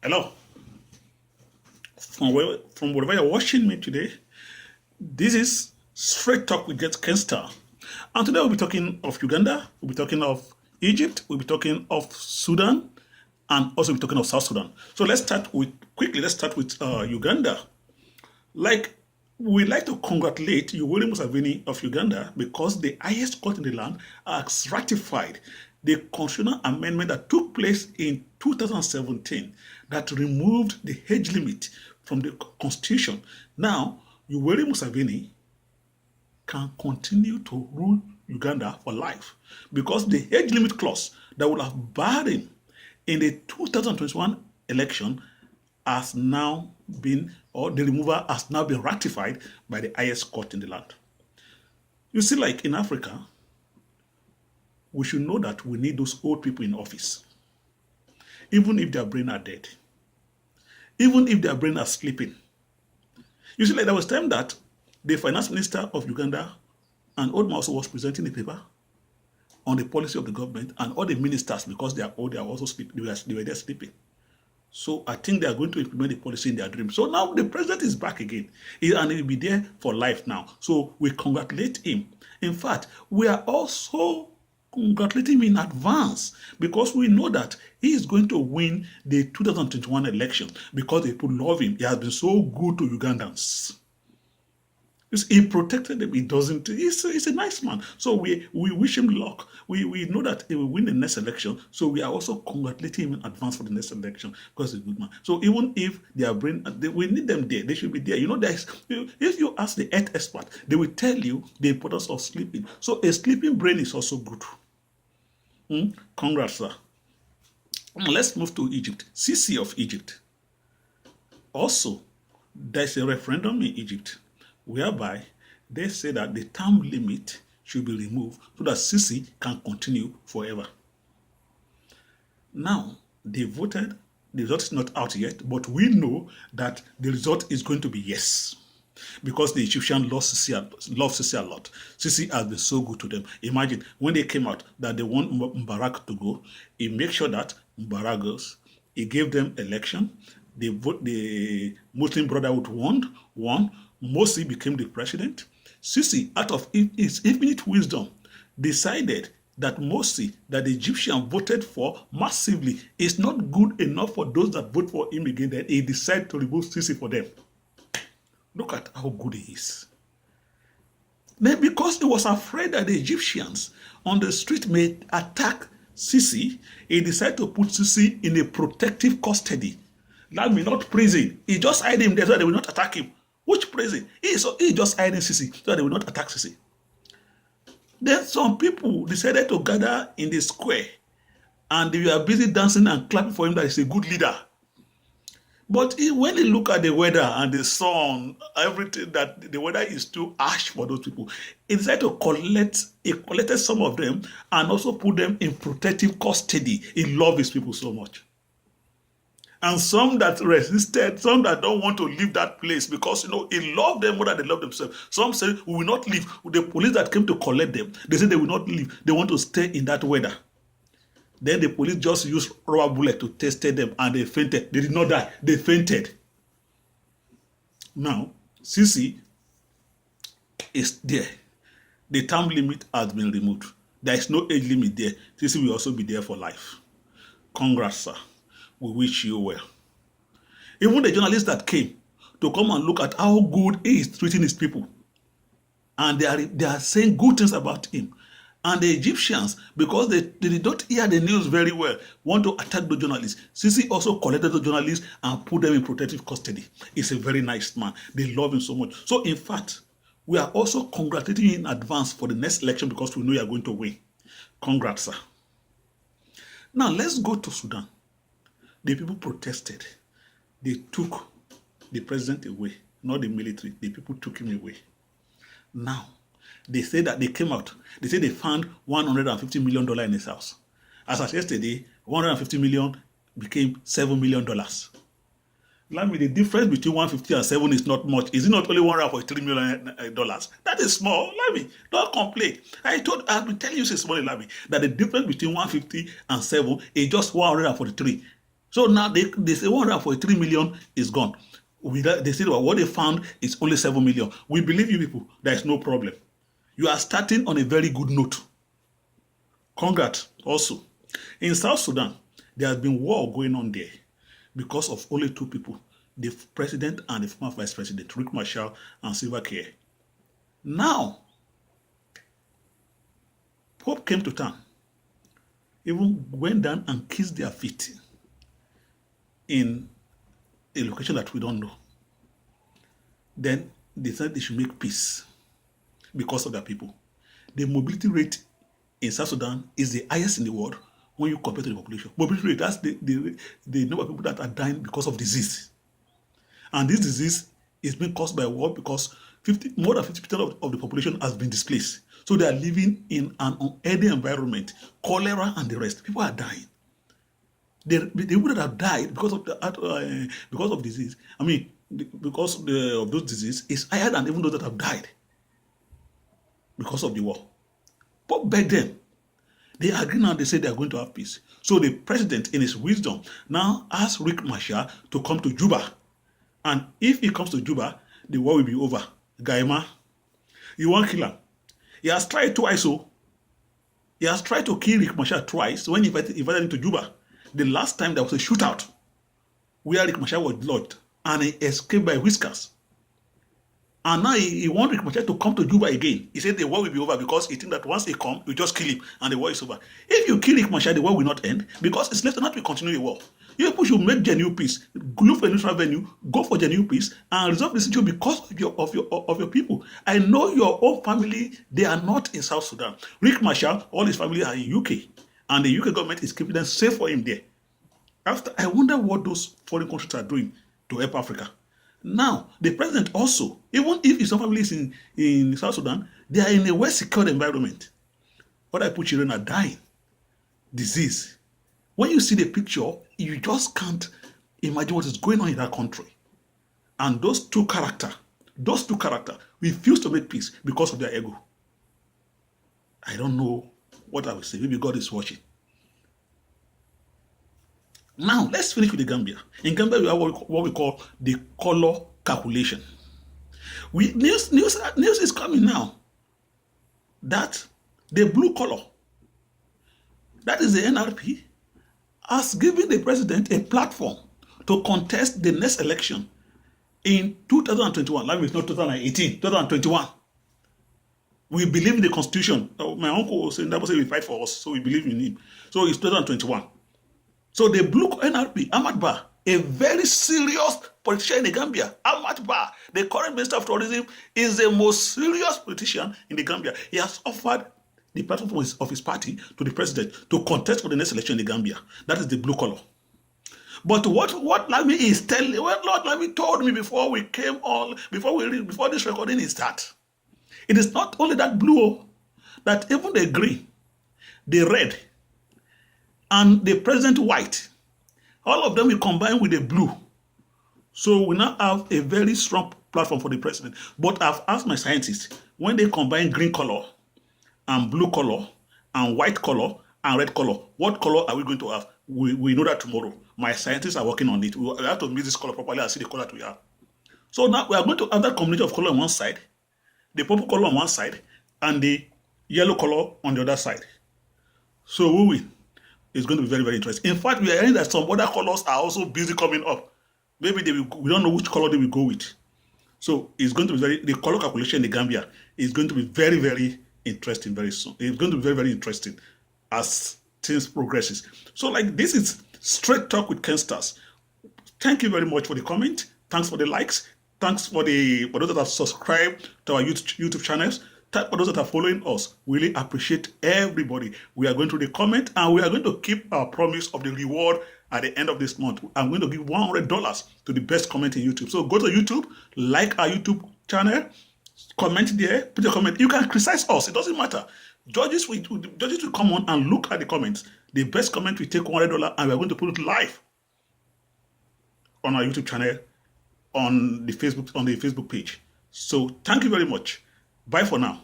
Hello, from wherever you're watching me today, this is Straight Talk with Get Kenstar. And today we'll be talking of Uganda, we'll be talking of Egypt, we'll be talking of Sudan, and also we'll be talking of South Sudan. So let's start with Uganda. Like, we like to congratulate Yoweri Museveni of Uganda because the highest court in the land has ratified the constitutional amendment that took place in 2017 that removed the age limit from the constitution. Now, Yoweri Museveni can continue to rule Uganda for life because the age limit clause that would have barred him in the 2021 election has now been, or the removal has now been ratified by the highest court in the land. You see, like in Africa, we should know that we need those old people in office, even if their brain are dead, even if their brain are sleeping. You see, like there was time that the finance minister of Uganda, an old man, also was presenting a paper on the policy of the government, and all the ministers, because they are old, they are also sleeping. They were there sleeping. So I think they are going to implement the policy in their dream. So now the president is back again, and he will be there for life now. So we congratulate him. In fact, we are also congratulating him in advance because we know that he is going to win the 2021 election because people love him. He has been so good to Ugandans. He protected them. He doesn't. He's a nice man. So we wish him luck. We know that he will win the next election. So we are also congratulating him in advance for the next election because he's a good man. So even if their brain, we need them there. They should be there. You know, if you ask the health expert, they will tell you the importance of sleeping. So a sleeping brain is also good. Congrats, sir. Let's move to Egypt. Sisi of Egypt. Also, there's a referendum in Egypt whereby they say that the term limit should be removed so that Sisi can continue forever. Now, they voted, the result is not out yet, but we know that the result is going to be yes. Because the Egyptians love Sisi a lot. Sisi has been so good to them. Imagine when they came out that they want Mubarak to go, he made sure that Mubarak goes. He gave them election. The Muslim Brotherhood won. Morsi became the president. Sisi, out of his infinite wisdom, decided that Morsi, that the Egyptians voted for massively, is not good enough for those that vote for him again. Then he decided to remove Sisi for them. Look at how good he is. Then because he was afraid that the Egyptians on the street may attack Sisi, he decided to put Sisi in a protective custody. That means not prison. He just hide him there so they will not attack him. Which prison? He just hiding Sisi so that they will not attack Sisi. Then some people decided to gather in the square and they were busy dancing and clapping for him that he's a good leader. But when you look at the weather and the sun, everything, that the weather is too harsh for those people, he decided to collected some of them and also put them in protective custody. He loved his people so much. And some that resisted, some that don't want to leave that place because, he loved them more than they love themselves. Some say, we will not leave. The police that came to collect them, they said they will not leave. They want to stay in that weather. Then the police just used rubber bullet to test them and they fainted. They did not die. They fainted. Now, Sisi is there. The term limit has been removed. There is no age limit there. Sisi will also be there for life. Congrats, sir. We wish you well. Even the journalists that came to come and look at how good he is treating his people, and they are saying good things about him. And the Egyptians, because they did not hear the news very well, want to attack the journalists. Sisi also collected the journalists and put them in protective custody. He's a very nice man. They love him so much. So in fact, we are also congratulating you in advance for the next election because we know you are going to win. Congrats, sir. Now let's go to Sudan. The people protested. They took the president away, not the military. The people took him away. Now, they say that they came out. They say they found $150 million in his house. As of yesterday, $150 million became $7 million. Let me, the difference between 150 and 7 is not much. Is it not only $143 million? That is small. Let me, don't complain. I've been telling you since morning, Lami, that the difference between 150 and 7 is just 143. So now they say 143 million is gone. They say what they found is only 7 million. We believe you people. There is no problem. You are starting on a very good note. Congrats also. In South Sudan, there has been war going on there because of only two people, the president and the former vice president, Riek Machar and Salva Kiir. Now, Pope came to town, even went down and kissed their feet in a location that we don't know. Then they said they should make peace because of their people. The mobility rate in South Sudan is the highest in the world when you compare to the population. Mobility rate, that's the number of people that are dying because of disease. And this disease is being caused by war because more than 50% of the population has been displaced. So they are living in an unhealthy environment, cholera and the rest. People are dying. The people that have died because of disease, because of those diseases, is higher than even those that have died because of the war. But back then, they agree now, they say they are going to have peace. So the president, in his wisdom, now asked Riek Machar to come to Juba. And if he comes to Juba, the war will be over. Gaima, you won't kill him. He has tried twice, so he has tried to kill Riek Machar twice when he invited him to Juba. The last time there was a shootout where Riek Machar was lodged and he escaped by whiskers. And now he wants Riek Machar to come to Juba again. He said the war will be over because he thinks that once he comes, you just kill him and the war is over. If you kill Riek Machar, the war will not end because it's left not to continue the war. You people should make genuine peace. Look for a neutral venue, go for genuine peace, and resolve the situation because of your people. I know your own family, they are not in South Sudan. Riek Machar, all his family are in UK, and the UK government is keeping them safe for him there. I wonder what those foreign countries are doing to help Africa. Now, the president also, even if his own family is in South Sudan, they are in a well-secured environment. Other people, children are dying. Disease. When you see the picture, you just can't imagine what is going on in that country. And those two characters refuse to make peace because of their ego. I don't know what I will say. Maybe God is watching. Now, let's finish with the Gambia. In Gambia, we have what we call the color calculation. News is coming now that the blue color, that is the NRP, has given the president a platform to contest the next election in 2021. That means not 2018, 2021. We believe in the Constitution. My uncle was saying that we fight for us, so we believe in him. So it's 2021. So the blue NRP, Ahmad Bah, a very serious politician in the Gambia, Ahmad Bah, the current Minister of Tourism, is the most serious politician in the Gambia. He has offered the platform of his party to the president to contest for the next election in the Gambia. That is the blue color. But what Lami is telling, what Lord Lami told me before we came on, before this recording is that it is not only that blue, that even the green, the red, and the present white, all of them will combine with the blue. So we now have a very strong platform for the president. But I've asked my scientists, when they combine green color and blue color and white color and red color, what color are we going to have? We know that tomorrow. My scientists are working on it. We have to mix this color properly and see the color that we have. So now we are going to have that combination of color on one side, the purple color on one side, and the yellow color on the other side. So who win? It's going to be very, very interesting. In fact, we are hearing that some other colors are also busy coming up. Maybe we don't know which color they will go with. So it's going to be the color calculation in the Gambia is going to be very, very interesting very soon. It's going to be very, very interesting as things progresses. So like this is Straight Talk with Ken Stars. Thank you very much for the comment. Thanks for the likes. Thanks for those that have subscribed to our YouTube channels. For those that are following us, we really appreciate everybody. We are going to the comment and we are going to keep our promise of the reward at the end of this month. I'm going to give $100 to the best comment in YouTube. So go to YouTube, like our YouTube channel, comment there, put a comment. You can criticize us. It doesn't matter. Judges will come on and look at the comments. The best comment will take $100 and we're going to put it live on our YouTube channel, on the Facebook page. So thank you very much. Bye for now.